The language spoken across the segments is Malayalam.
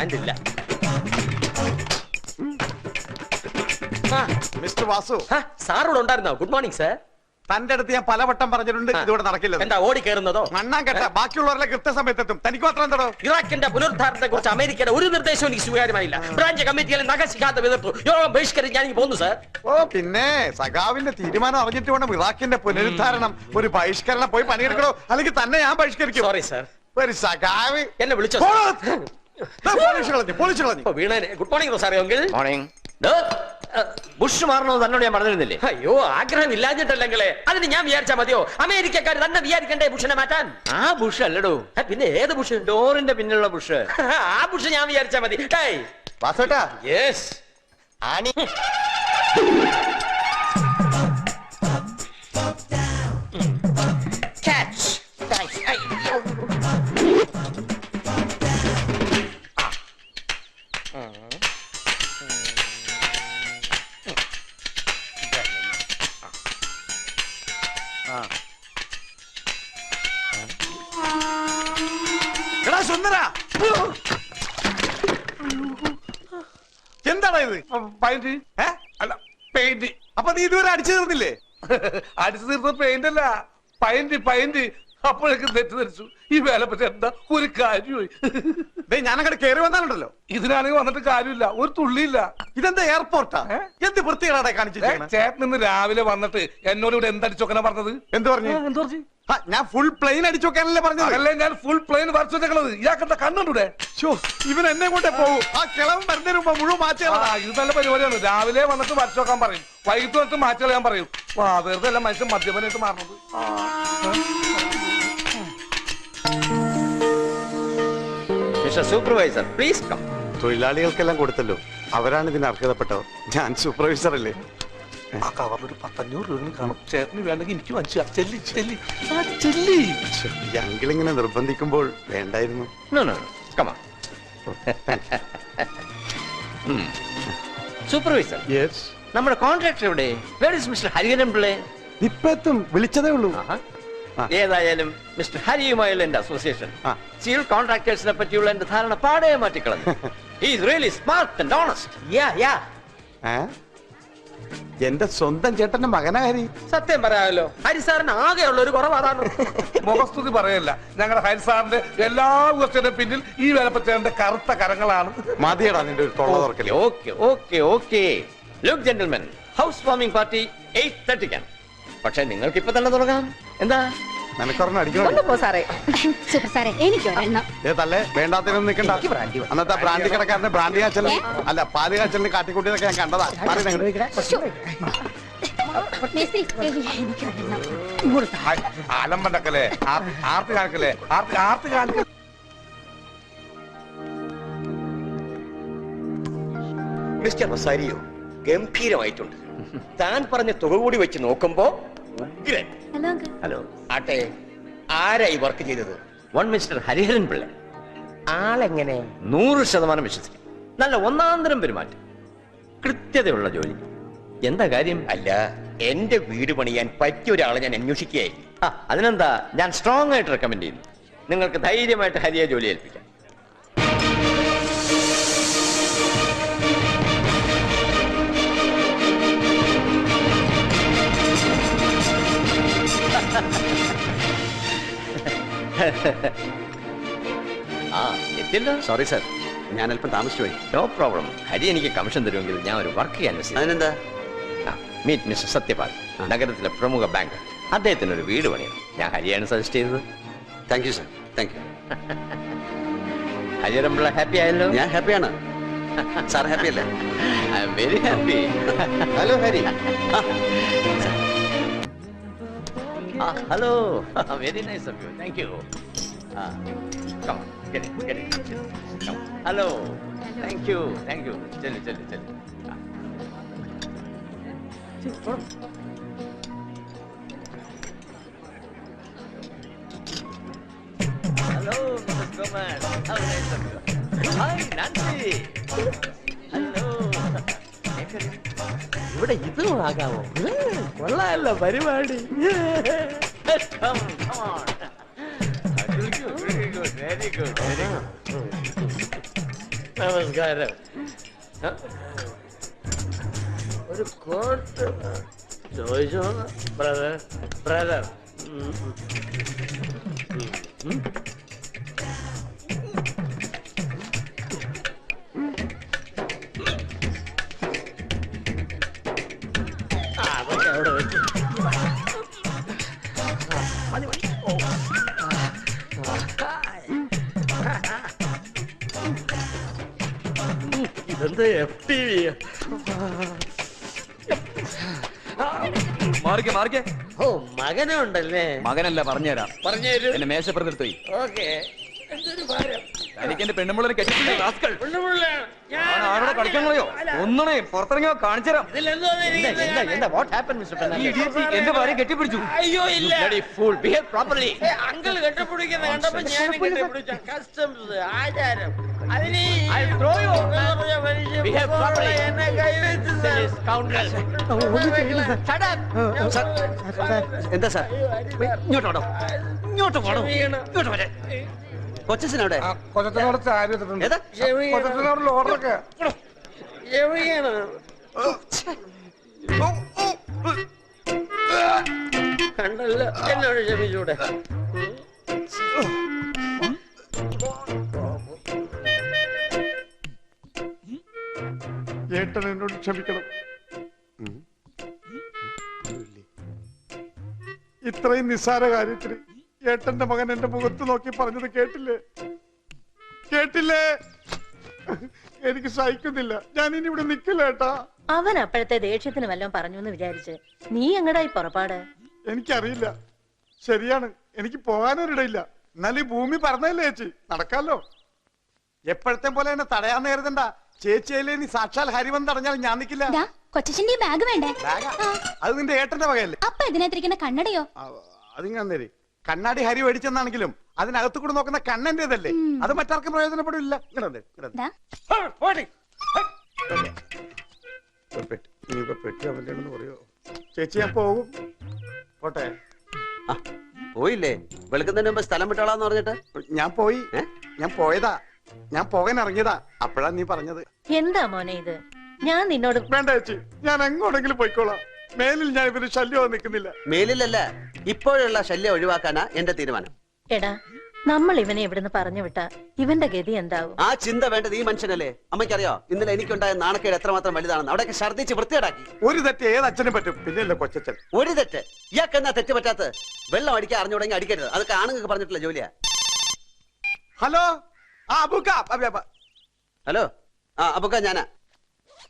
പാന്റ് ഇല്ല. മിസ്റ്റർ വാസു, സാറോട് ഉണ്ടായിരുന്നോ? Good morning sir. തന്റെ അടുത്ത് ഞാൻ പലവട്ടം പറഞ്ഞിട്ടുണ്ട് ഇതോടെ നടക്കില്ല. എന്താ ഓടി കയറുന്നതോ? മണ്ണാൻ കേട്ട ബാക്കിയുള്ളവരെ കൃത്യസമയത്തെത്തും, തനിക്ക് മാത്രം എന്തോ? ഇറാഖിന്റെ പുനരുദ്ധാരണത്തെ കുറിച്ച് അമേരിക്കയുടെ ഒരു നിർദ്ദേശവും എനിക്ക് സ്വീകാര്യമായില്ല. ബ്രാഞ്ച് കമ്മിറ്റികളെ നഖശിക്കാത്ത വിതർത്തു യോഗം ബഹിഷ്കരിച്ച് ഞാൻ പോകുന്നു സാർ. ഓ പിന്നെ സഖാവിന്റെ തീരുമാനം അറിഞ്ഞിട്ട് വേണം ഇറാഖിന്റെ പുനരുദ്ധാരണം. ഒരു ബഹിഷ്കരണം പോയി പണിയെടുക്കണോ, അല്ലെങ്കിൽ തന്നെ ഞാൻ ബഹിഷ്കരിക്കും. Sorry sir. ഒരു സഖാവ് എന്നെ വിളിച്ചോ? പോലീസ് കളഞ്ഞു. വീണേനെ. ഗുഡ് മോർണിംഗ് സാറേ. എങ്കിൽ മോർണിംഗ്. ബുഷ് മാറണമെന്ന് തന്നോട് ഞാൻ പറഞ്ഞിരുന്നില്ലേ? അയ്യോ, ആഗ്രഹം ഇല്ലാഞ്ഞിട്ടല്ലെങ്കിലേ അതിന് ഞാൻ വിചാരിച്ചാ മതിയോ? അമേരിക്കക്കാർ തന്നെ വിചാരിക്കണ്ടേ ബുഷിനെ മാറ്റാൻ? ആ ബുഷ് അല്ലടോ, പിന്നെ ഏത് ബുഷ്? ഡോറിന്റെ പിന്നിലുള്ള ബുഷ്. ആ ബുഷ് ഞാൻ വിചാരിച്ചാ മതി. വാസോട്ടാ, യെസ് ആണി. ക്യാച്ച്. എന്താടാ ഇത്? പെയിന്റ് അല്ല, പെയിന്റ്. അപ്പൊ നീ ഇതുവരെ അടിച്ചു തീർന്നില്ലേ? അടിച്ചു തീർത്ത പെയിന്റ് അല്ല, പൈന്റ്. അപ്പോഴേക്ക് തെറ്റിദ്ധരിച്ചു. ഈ വേല പറ്റി എന്താ ഒരു കാര്യമായി. ഞാനങ്ങോട്ട് കയറി വന്നാലുണ്ടല്ലോ, ഇതിനാണെങ്കിൽ വന്നിട്ട് കാര്യമില്ല, ഒരു തുള്ളിയില്ല. ഇതെന്താ എയർപോർട്ടാ? എന്ത് വൃത്തികളാടെ കാണിച്ചു? ചേട്ടൻ ഇന്ന് രാവിലെ വന്നിട്ട് എന്നോട് ഇവിടെ എന്തടിച്ചോക്കാനാ പറഞ്ഞത്? എന്ത് പറഞ്ഞു? എന്ത് പറഞ്ഞു? ഞാൻ ഫുൾ പ്ലെയിൻ അടിച്ചു നോക്കാനല്ലേ പറഞ്ഞത്? അതല്ലേ, ഞാൻ ഫുൾ പ്ലെയിൻ വരച്ചു വെച്ചേക്കണത്. ഇയാൾക്കെന്താ കണ്ണുണ്ടൂടെ? ഇവൻ എന്നെ കൊണ്ടേ പോകും. ആ കിളവൻ വരുന്നതിന് മുമ്പ് മുഴുവൻ മാറ്റുകളാ. ഇത് നല്ല പരിപാടിയാണ്. രാവിലെ വന്നിട്ട് വരച്ചു നോക്കാൻ പറയും, വൈകിട്ട് വന്നിട്ട് മാറ്റി കളയാൻ പറയും. വെറുതെ അല്ല മനുഷ്യൻ മദ്യപനായിട്ട് മാറുന്നത്. Mister supervisor, please come. തൊഴിലാളികൾക്കെല്ലാം കൊടുത്തല്ലോ, അവരാണ് ഇതിന് അർഹതപ്പെട്ടവർ. ഞാൻ സൂപ്പർവൈസർ അല്ലേ? ആ കവറിലൊരു 500 രൂപ കാണും. ചേട്ടന് വേണ്ടെങ്കിൽ എനിക്ക് വാങ്ങിച്ചു. ചെല്ലി അങ്കിളിങ്ങനെ നിർബന്ധിക്കുമ്പോൾ വേണ്ടായിരുന്നു. സൂപ്പർവൈസർ, നമ്മുടെ കോൺട്രാക്ടർ എവിടെ? വേർ ഈസ് മിസ്റ്റർ ഹരിഹരൻ പിള്ളേ? ഇപ്പെത്തും, വിളിച്ചതേ ഉള്ളൂ. ഏതായാലും മിസ്റ്റർ ഹരിയുമായുള്ള എന്റെ അസോസിയേഷൻ സ്റ്റീൽ കോൺട്രാക്ടേഴ്സിനെ പറ്റിയുള്ള എന്റെ ധാരണ പാടെ മാറ്റിക്കളഞ്ഞു. He is really smart and honest. എന്റെ സ്വന്തം ചേട്ടന്റെ മകനാ ഹരി. സത്യം പറയാമല്ലോ, ഹരിസാറിന് ആകെയുള്ള ഒരു കുറവ് അതാണ്. മുഖസ്തുതി പറയല്ല, ഞങ്ങളുടെ ഹരിസാറിന്റെ എല്ലാ ദിവസത്തിന്റെ പിന്നിൽ ഈ വേലപ്പച്ചേന്റെ കറുത്ത കരങ്ങളാണ്. മതിയടാ നിന്റെ ഒരു തൊള്ള തുറക്കല്. Okay look gentlemen, house warming party 8:30. പക്ഷെ നിങ്ങൾക്ക് ഇപ്പൊ തന്നെ തുടങ്ങാം. എന്താ നിനക്കൊരെണ്ണം അടിക്കണം? സൂപ്പർ സാറേ, എനിക്കൊരെണ്ണം. ഏതല്ലേ വേണ്ടാത്തതിനൊന്നും നിൽക്കണ്ട. അന്നത്തെ ബ്രാൻഡി കടക്കാരന്റെ ബ്രാൻഡി കാച്ചലിന് അല്ല പാല് കാച്ചലിന് കാട്ടിക്കൂട്ടിയതൊക്കെ ഞാൻ കണ്ടതാ. ആലമ്പണ്ടക്കല്ലേ, ആർത്തി കാണിക്കല്ലേ, ആർത്തി കാണിക്കല്ലേ. Mister Rosario ഗംഭീരമായിട്ടുണ്ട്. താൻ പറഞ്ഞ തുക കൂടി വെച്ച് നോക്കുമ്പോ ഉഗ്രൻ. ഹലോ, ആട്ടെ, ആരായി വർക്ക് ചെയ്തത്? One mister Hariharan Pillai. ആളെങ്ങനെ? 100% വിശ്വസിക്കും. നല്ല ഒന്നാന്തരം പെരുമാറ്റം, കൃത്യതയുള്ള ജോലി. എന്താ കാര്യം? അല്ല, എന്റെ വീട് പണിയാൻ പറ്റിയ ഒരാളെ ഞാൻ അന്വേഷിക്കുകയായിരുന്നു. അതിനെന്താ, ഞാൻ സ്ട്രോങ് ആയിട്ട് റെക്കമെൻഡ് ചെയ്യുന്നു. നിങ്ങൾക്ക് ധൈര്യമായിട്ട് ഹരിയെ ജോലി ഏൽപ്പിക്കാം. എത്തില്ലോ. സോറി സാർ, ഞാൻ അല്പം താമസിച്ചു പോയി. No problem. ഹരി എനിക്ക് കമ്മീഷൻ തരുമെങ്കിൽ ഞാൻ ഒരു വർക്ക് ചെയ്യാൻ അതിനെന്താ? മീറ്റ് മിസ്റ്റർ സത്യപാൽ, നഗരത്തിലെ പ്രമുഖ ബാങ്ക്. അദ്ദേഹത്തിന് ഒരു വീട് പണിയണം. ഞാൻ ഹരിയാണ് സജസ്റ്റ് ചെയ്തത്. Thank you sir, thank you. Hariharan happy ആയല്ലോ? ഞാൻ ഹാപ്പിയാണ്. സാർ ഹാപ്പി അല്ലേ? I am very happy. Hello Hari. Hello, very nice of you. Thank you. Come on, get it. Come on. Hello. Thank you. Chalo. Hello, Mrs. Gomez. How nice of you. Hi, Nancy. Hello. ഇവിടെ ഇതും ആകാമോ? കൊള്ളാമല്ലോ പരിപാടി. Come on. Very good. നമസ്കാരം. ഒരു കോട്ട് ചോദിച്ചോ ബ്രദർ? ബ്രദർ അതൊക്കെ അവിടെ വെച്ചു. ഇതെന്ത് FTV? മാറിക്കേ മാറിക്കേ. ഓ മകനും ഉണ്ടല്ലേ? മകനല്ല പറഞ്ഞുതരാം. പറഞ്ഞു എന്നെ മേശപ്പുറത്തെടുത്തു പോയി. ഓക്കെ. എന്തൊരു ഭാരം. എനിക്ക് എന്റെ പെണ്ണുമ്പിള്ളനെ കെട്ടിപ്പിടിച്ച റാസ്കൽ. ഉള്ളുമുള്ള. ഞാൻ ആരോടെ കളിക്കാൻ കളയോ? ഒന്നണേ പുറത്തിറങ്ങിയോ കാണിച്ചുതരാം. ഇതിലെന്തോ ഇരിക്കുന്നത്? എന്താ? What happened, Mr. Fernandez? ഈ idiot എന്റെ ഭാര്യ കെട്ടിപ്പിടിച്ചു. അയ്യോ ഇല്ല. You bloody fool. Behave properly. Uncle കെട്ടിപ്പിടിക്കുന്ന കണ്ടപ്പോ ഞാൻ കെട്ടിപ്പിടിച്ച കസ്റ്റംസ് ആചാരം. അതിന് I'll throw you. Behave properly. എന്നെ കൈവെച്ച് scoundrel. Shut up. എന്താ സാർ ഇങ്ങോട്ടോ ഇങ്ങോട്ട് പോണോ ഇങ്ങോട്ട് വരെ കൊച്ചനവിടെ കൊച്ചത്തിനോട് ചാരി വെച്ചിട്ടുണ്ട്. ഏതാ കൊച്ചത്തിനോടുള്ള ഓർഡറൊക്കെ കണ്ടല്ലോ. എന്നോട് ക്ഷമിച്ചൂടെ? ഏട്ടൻ എന്നോട് ക്ഷമിക്കണം. ഇത്രയും നിസ്സാര കാര്യത്തിന് ഏട്ടന്റെ മകൻ എന്റെ മുഖത്ത് നോക്കി പറഞ്ഞത് കേട്ടില്ലേ? കേട്ടില്ലേ? എനിക്ക് സഹിക്കുന്നില്ല. ഞാൻ ഇനി ഇവിടെ നിക്കില്ല ഏട്ടാ. അവൻ അപ്പോഴത്തെ ദേഷ്യത്തിന് വല്ലതും പറഞ്ഞു എന്ന് വിചാരിച്ച് നീ എങ്ങടായി പുറപ്പാട്? എനിക്കറിയില്ല. ശരിയാണ്, എനിക്ക് പോകാനൊരിടയില്ല. എന്നാൽ ഈ ഭൂമി പറഞ്ഞല്ലേ ചേച്ചി, നടക്കാലോ. എപ്പോഴത്തെ പോലെ എന്നെ തടയാൻ നേരുതണ്ട. ചേച്ചിയല്ലേ നീ സാക്ഷാൽ ഹരിവൻ തടഞ്ഞാൽ ഞാൻ നിക്കില്ല. കൊച്ചിന്റെ ബാഗ് വേണ്ടേ? അത് നിന്റെ ഏട്ടന്റെ വകയല്ലേ? അപ്പൊ ഇതിനകത്തിരിക്കുന്ന കണ്ണടയോ? അതിങ്ങനെ നേര് കണ്ണാടി ഹരി മേടിച്ചെന്നാണെങ്കിലും അതിനകത്ത് കൂടെ നോക്കുന്ന കണ്ണന്റേതല്ലേ? അത് മറ്റാർക്കും പ്രയോജനപ്പെടില്ല. പെട്ടി അവന്റെ പറയോ? ചേച്ചി ഞാൻ പോകും. പോട്ടെ. പോയില്ലേ? വെളുക്കുന്നതിന് മുമ്പ് സ്ഥലം വിട്ടോളാന്ന് പറഞ്ഞിട്ട് ഞാൻ പോയി. ഞാൻ പോയതാ. ഞാൻ പോകാൻ ഇറങ്ങിയതാ. അപ്പോഴാ നീ പറഞ്ഞത്. എന്താ മോനെ ഇത്? ഞാൻ നിന്നോട് വേണ്ട ചേച്ചി, ഞാൻ എങ്ങോട്ടെങ്കിലും പോയിക്കോളാം. മേലിൽ ഞാൻ ഇവര് ശല്യം നിൽക്കുന്നില്ല. മേലിലല്ല, ഇപ്പോഴുള്ള ശല്യം ഒഴിവാക്കാനാ എന്റെ തീരുമാനം. എടാ, നമ്മൾ ഇവനെ ഇവിടുന്ന് പറഞ്ഞു വിട്ടാ ഇവന്റെ ഗതി എന്താവും? ആ ചിന്ത വേണ്ടത് ഈ മനുഷ്യനല്ലേ? അമ്മയ്ക്കറിയോ ഇന്നലെ എനിക്കുണ്ടായ നാണക്കേട് എത്രമാത്രം വലുതാണെന്ന്? അവിടെയൊക്കെ ഛർദ്ദിച്ച് വൃത്തികേടാക്കി. ഒരു തെറ്റ് ഏത് അച്ഛനും പറ്റും, പിന്നെയല്ലേ കൊച്ചച്ഛൻ. ഒരു തെറ്റ് ഇയാൾക്ക് എന്നാ തെറ്റ് പറ്റാത്ത? വെള്ളം അടിക്കാൻ അറിഞ്ഞുടങ്ങി അടിക്കരുത്. അതൊക്കെ ആണുങ്ങൾക്ക് പറഞ്ഞിട്ടുള്ള ജോലിയാ. ഹലോ ഹലോ, അബുക്ക ഞാനാ.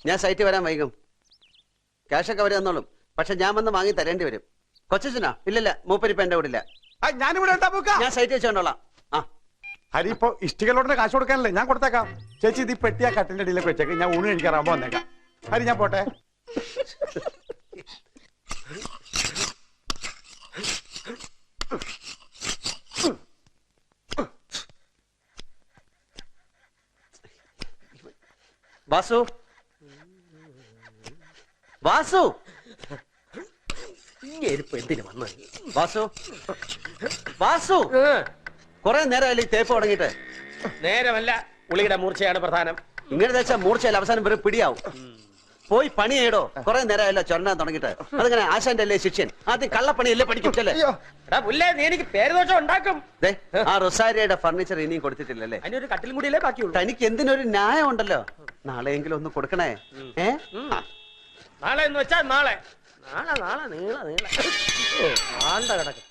ഞാൻ സൈറ്റിൽ വരാൻ വൈകും. ക്യാഷൊക്കെ അവര് തന്നോളും. പക്ഷെ ഞാൻ വന്ന് വാങ്ങി തരേണ്ടി വരും. കൊച്ചനാ? ഇല്ലല്ല, മൂപ്പരിപ്പ എന്റെ കൂടെ ഇല്ല. ഞാനിവിടെ ഞാൻ സൈറ്റ് വെച്ചോണ്ടോളാം. ഹരി ഇപ്പൊ ഇഷ്ടികളുടെ കാശ് കൊടുക്കാനല്ലേ? ഞാൻ കൊടുത്തേക്കാം. ചേച്ചി ഇത് പെട്ടിയാ കട്ടിന്റെ അടിയിലേക്ക് വെച്ചേക്ക്. ഞാൻ ഊണ് കഴിക്കാറാകുമ്പോ വന്നേക്കാം. ഹരി ഞാൻ പോട്ടെ. വാസു, വാസു, എന്തിനു വന്നു? വാസു, വാസു, കൊറേ നേരമല്ലേ ഈ തേപ്പ് തുടങ്ങിയിട്ട്? നേരമല്ല, ഉളിയുടെ മൂർച്ചയാണ് പ്രധാനം. ഇങ്ങനെ വെച്ചാൽ മൂർച്ചയല്ല, അവസാനം വെറും പിടിയാവും. പോയി പണി ചെയ്യടോ. കൊറേ നേരമല്ല ചൊല്ലാൻ തുടങ്ങിയിട്ട്. അതിങ്ങനെ ആശാന്റെ അല്ലേ ശിഷ്യൻ? ആദ്യം കള്ളപ്പണിയല്ലേ പഠിക്കല്ലേ? നീ എനിക്ക് പേരുദോഷം ഉണ്ടാക്കും. ആ റൊസാരിയുടെ ഫർണിച്ചർ ഇനിയും കൊടുത്തിട്ടില്ലല്ലേ? അതിനൊരു കട്ടിലും കൂടിയല്ലേ ബാക്കിയുള്ളൂ. തനിക്ക് എന്തിനൊരു ന്യായം ഉണ്ടല്ലോ. നാളെയെങ്കിലും ഒന്ന് കൊടുക്കണേ. നാളെ എന്ന് വെച്ചാൽ നാളെ. നാളെ നാളെ നീള നീള ആണ്ട കിടക്കും.